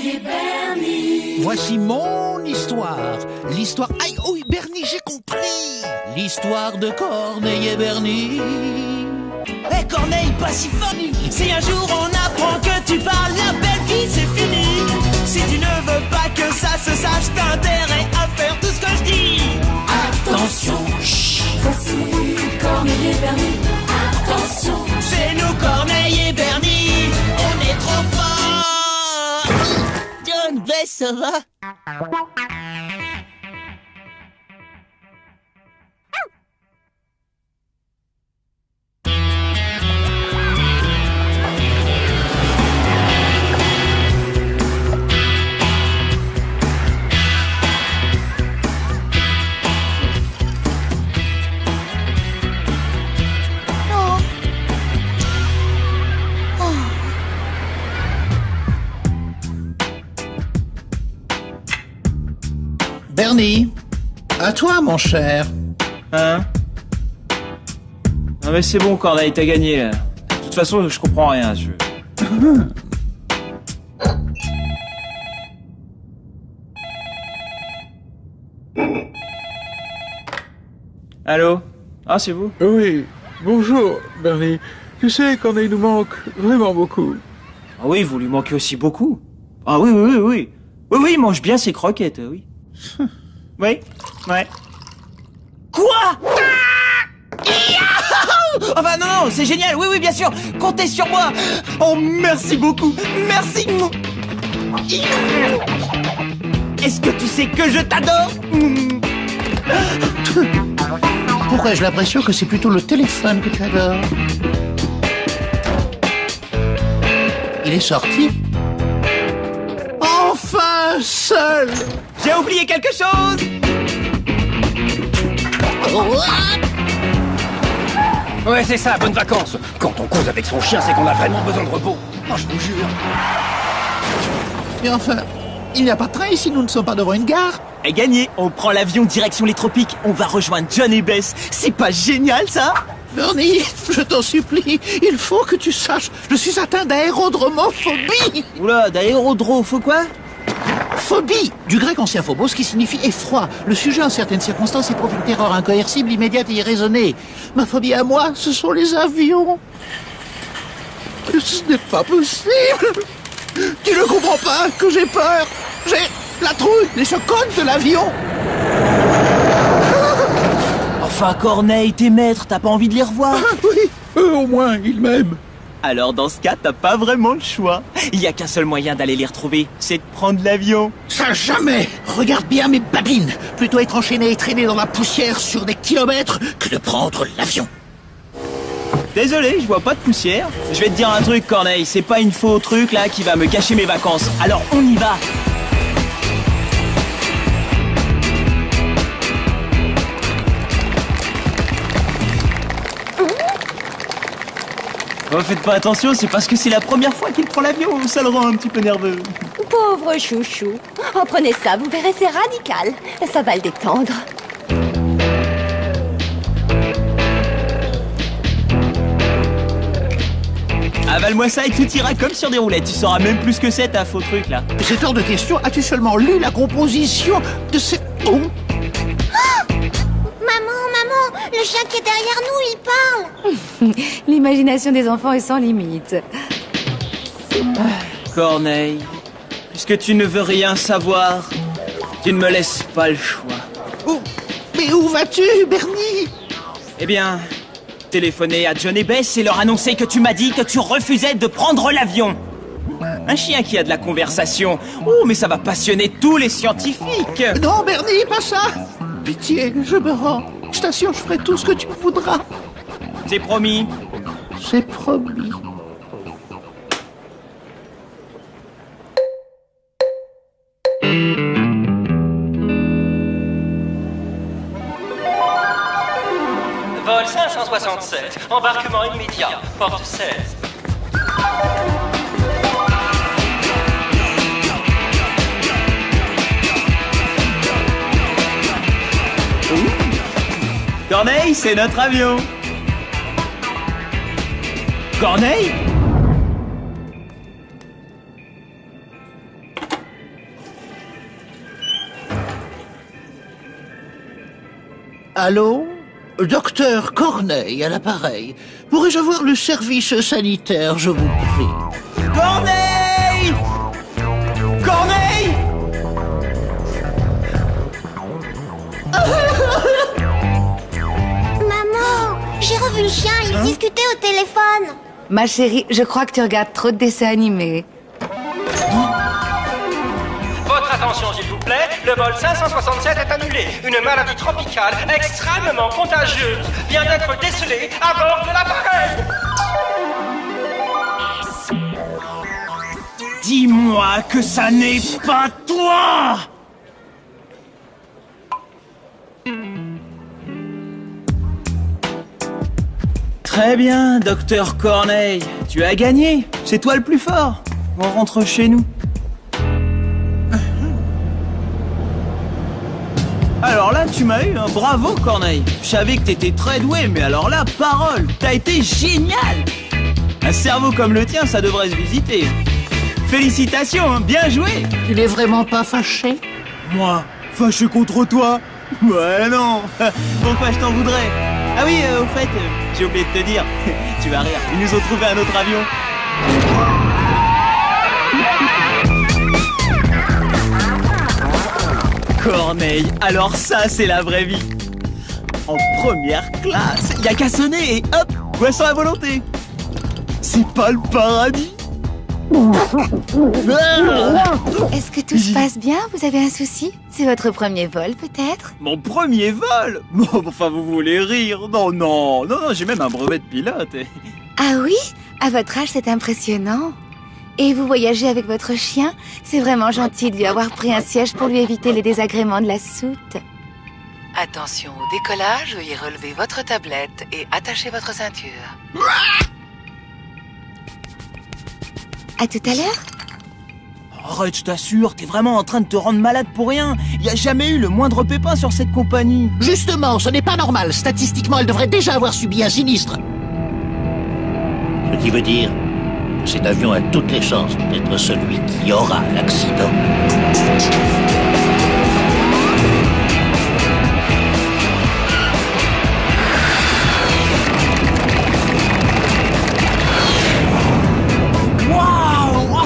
et Bernie. Voici mon histoire. L'histoire... Aïe, oui, Bernie, j'ai compris. L'histoire de Corneille et Bernie. Hé Corneille, pas si funny. Si un jour on apprend que tu parles, la belle vie c'est fini. Si tu ne veux pas que ça se sache, t'as intérêt à faire tout ce que je dis. Attention, chut. Voici Corneille et Bernie. Attention, C'est nous Corneille et Bernie, on est trop forts. John Bess, ça va? Bernie, à toi, mon cher. Hein? Non mais c'est bon Corneille, t'as gagné là. De toute façon, je comprends rien, je... Allô? Ah, c'est vous? Oui, bonjour, Bernie. Tu sais, Corneille nous manque vraiment beaucoup. Ah oui, vous lui manquez aussi beaucoup. Ah oui, oui, oui, oui. Oui, oui, il mange bien ses croquettes, oui. Oui, ouais. Quoi? Oh bah non, non, c'est génial, oui, oui, bien sûr. Comptez sur moi. Oh, merci beaucoup, merci. Est-ce que tu sais que je t'adore? Pourquoi ai-je l'impression que c'est plutôt le téléphone que tu adores? Il est sorti? Enfin seul! J'ai oublié quelque chose. Ouais, c'est ça, bonnes vacances. Quand on cause avec son chien, c'est qu'on a vraiment besoin de repos. Oh, je vous jure. Mais enfin, il n'y a pas de train ici, nous ne sommes pas devant une gare. Et gagné, on prend l'avion direction les tropiques, on va rejoindre John et Bess. C'est pas génial ça? Bernie, je t'en supplie, il faut que tu saches, je suis atteint d'aérodromophobie. Oula, d'aérodro, quoi? Phobie, du grec ancien phobos qui signifie effroi. Le sujet en certaines circonstances éprouve une terreur incoercible, immédiate et irraisonnée. Ma phobie à moi, ce sont les avions. Ce n'est pas possible. Tu ne comprends pas que j'ai peur. J'ai la trouille, les chocottes de l'avion. Enfin Corneille, t'es maîtres, t'as pas envie de les revoir? Oui, au moins, il m'aime. Alors dans ce cas, t'as pas vraiment le choix. Il y a qu'un seul moyen d'aller les retrouver, c'est de prendre l'avion. Ça jamais. Regarde bien mes babines. Plutôt être enchaîné et traîné dans la poussière sur des kilomètres que de prendre l'avion. Désolé, je vois pas de poussière. Je vais te dire un truc Corneille, c'est pas une faux truc là qui va me gâcher mes vacances. Alors on y va. Oh, faites pas attention, c'est parce que c'est la première fois qu'il prend l'avion, ça le rend un petit peu nerveux. Pauvre chouchou. Oh, prenez ça, vous verrez, c'est radical. Ça va le détendre. Avale-moi ça et tout ira comme sur des roulettes. Tu sauras même plus que c'est ta faux truc là. C'est hors de question. As-tu seulement lu la composition de ces... Oh. Maman, le chien qui est derrière nous, il parle. L'imagination des enfants est sans limite. Corneille, puisque tu ne veux rien savoir, tu ne me laisses pas le choix. Oh. Mais où vas-tu, Bernie? Eh bien, téléphoner à John et Bess et leur annoncer que tu m'as dit que tu refusais de prendre l'avion. Un chien qui a de la conversation. Oh, mais ça va passionner tous les scientifiques. Non, Bernie, pas ça. Pitié, je me rends. Je t'assure, je ferai tout ce que tu voudras. C'est promis. C'est promis. Vol 567, embarquement immédiat, porte 16. Corneille, c'est notre avion. Corneille? Allô? Docteur Corneille à l'appareil. Pourrais-je avoir le service sanitaire, je vous prie? Corneille! Corneille! Maman, j'ai revu le chien, il discutait au téléphone. Ma chérie, je crois que tu regardes trop de dessins animés. Votre attention, s'il vous plaît. Le vol 567 est annulé. Une maladie tropicale extrêmement contagieuse vient d'être décelée à bord de l'appareil. Dis-moi que ça n'est pas toi! Très bien, docteur Corneille. Tu as gagné. C'est toi le plus fort. On rentre chez nous. Alors là, tu m'as eu, hein. Bravo Corneille. Je savais que t'étais très doué, mais alors là, parole, t'as été génial. Un cerveau comme le tien, ça devrait se visiter. Félicitations, hein. Bien joué. Tu n'es vraiment pas fâché? Moi, fâché contre toi? Ouais, non. Pourquoi je t'en voudrais? Ah oui, au fait, j'ai oublié de te dire. Tu vas rire, ils nous ont trouvé un autre avion. Corneille, alors ça, c'est la vraie vie. En première classe, y a qu'à sonner et hop, boisson à volonté. C'est pas le paradis? Est-ce que tout se passe bien? Vous avez un souci? C'est votre premier vol, peut-être? Mon premier vol? Bon, enfin, vous voulez rire? Non, j'ai même un brevet de pilote. Ah oui? À votre âge, c'est impressionnant. Et vous voyagez avec votre chien? C'est vraiment gentil de lui avoir pris un siège pour lui éviter les désagréments de la soute. Attention au décollage, veuillez relever votre tablette et attacher votre ceinture. À tout à l'heure. Arrête, je t'assure, t'es vraiment en train de te rendre malade pour rien. Y a jamais eu le moindre pépin sur cette compagnie. Justement, ce n'est pas normal. Statistiquement, elle devrait déjà avoir subi un sinistre. Ce qui veut dire que cet avion a toutes les chances d'être celui qui aura l'accident.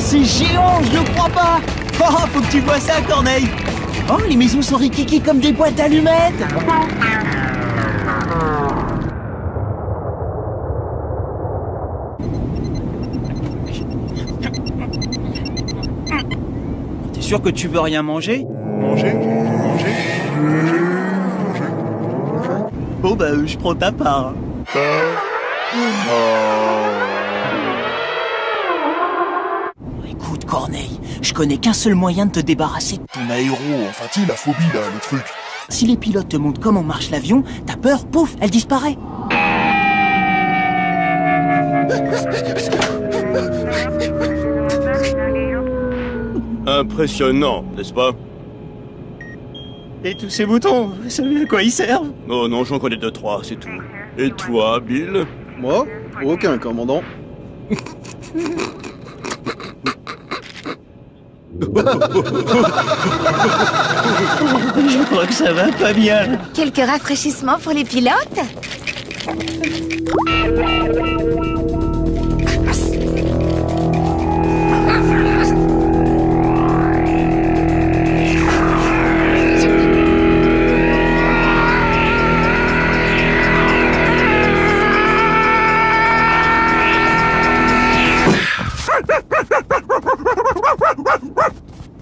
C'est géant, je ne crois pas. Oh, faut que tu vois ça, Corneille. Oh, les maisons sont rikiki comme des boîtes d'allumettes. T'es sûr que tu veux rien manger? Manger. Bon, bah, je prends ta part. Écoute, Corneille, je connais qu'un seul moyen de te débarrasser de ton aéro, enfin tu sais, la phobie là, le truc. Si les pilotes te montrent comment marche l'avion, ta peur, pouf, elle disparaît. Impressionnant, n'est-ce pas? Et tous ces boutons, vous savez à quoi ils servent? Oh non, j'en connais 2-3, c'est tout. Et toi, Bill? Moi? Aucun, commandant. Je crois que ça va pas bien. Quelques rafraîchissements pour les pilotes?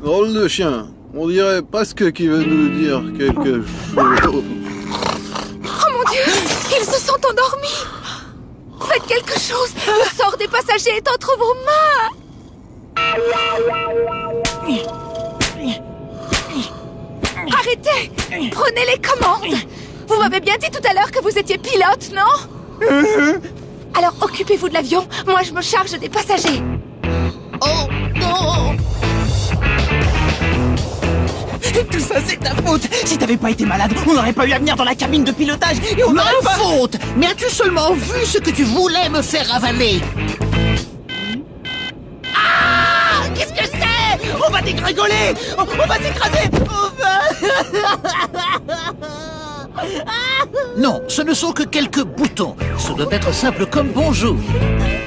Drôle de chien. On dirait presque qu'il veut nous dire quelque chose. Oh mon Dieu! Ils se sont endormis! Faites quelque chose! Le sort des passagers est entre vos mains! Arrêtez! Prenez les commandes! Vous m'avez bien dit tout à l'heure que vous étiez pilote, non? Alors occupez-vous de l'avion, moi je me charge des passagers. Oh non! Tout ça, c'est ta faute. Si t'avais pas été malade, on n'aurait pas eu à venir dans la cabine de pilotage et on n'aurait pas... faute! Mais as-tu seulement vu ce que tu voulais me faire avaler? Ah! Qu'est-ce que c'est? On va dégringoler! On va s'écraser! On va... Non, ce ne sont que quelques boutons. Ce doit être simple comme bonjour.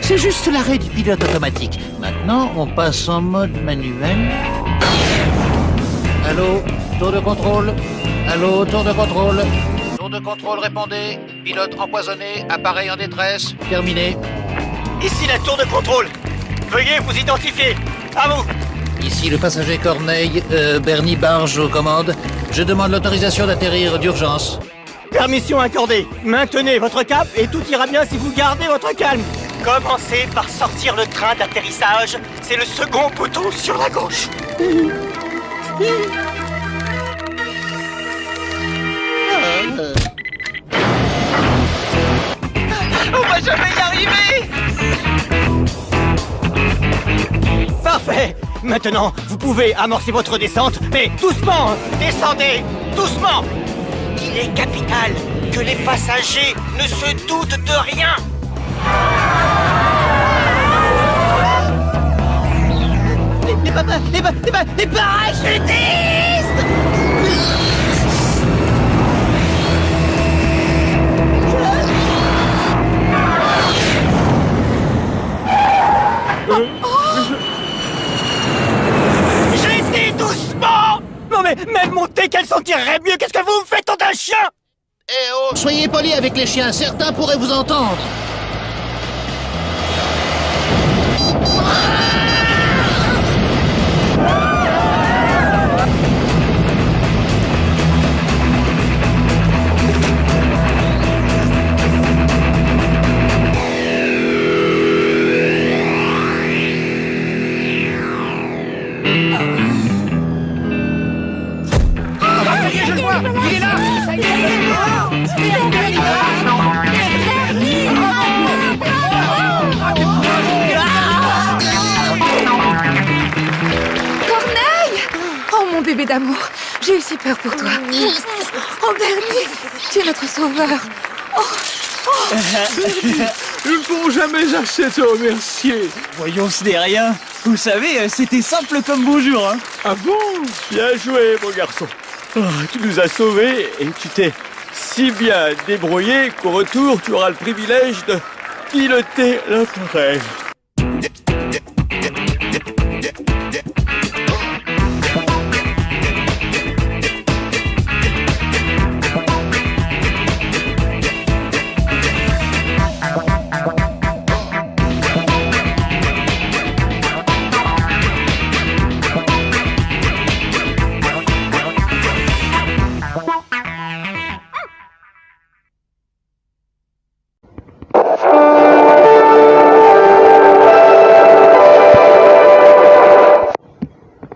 C'est juste l'arrêt du pilote automatique. Maintenant, on passe en mode manuel. Allô, tour de contrôle. Allô, tour de contrôle. Tour de contrôle, répondez. Pilote empoisonné, appareil en détresse. Terminé. Ici la tour de contrôle. Veuillez vous identifier. À vous. Ici le passager Corneille, Bernie Barge aux commandes. Je demande l'autorisation d'atterrir d'urgence. Permission accordée. Maintenez votre cap et tout ira bien si vous gardez votre calme. Commencez par sortir le train d'atterrissage. C'est le second bouton sur la gauche. On va jamais y arriver! Parfait. Maintenant, vous pouvez amorcer votre descente, mais doucement. Descendez, doucement. Il est capital que les passagers ne se doutent de rien. Les parachutistes! J'ai dit doucement. Non mais même monter qu'elle s'en tirerait mieux. Qu'est-ce que vous me faites tant d'un chien? Eh oh, soyez polis avec les chiens, certains pourraient vous entendre. Je le vois. Il est là. Corneille! Oh mon bébé d'amour, j'ai eu si peur pour toi. Oh Bernie, tu es notre sauveur. Ils ne pourront jamais assez te remercier. Voyons, ce n'est rien. Vous savez, c'était simple comme bonjour, hein. Ah bon? Bien joué, mon garçon. Oh, tu nous as sauvés et tu t'es si bien débrouillé qu'au retour, tu auras le privilège de piloter l'appareil.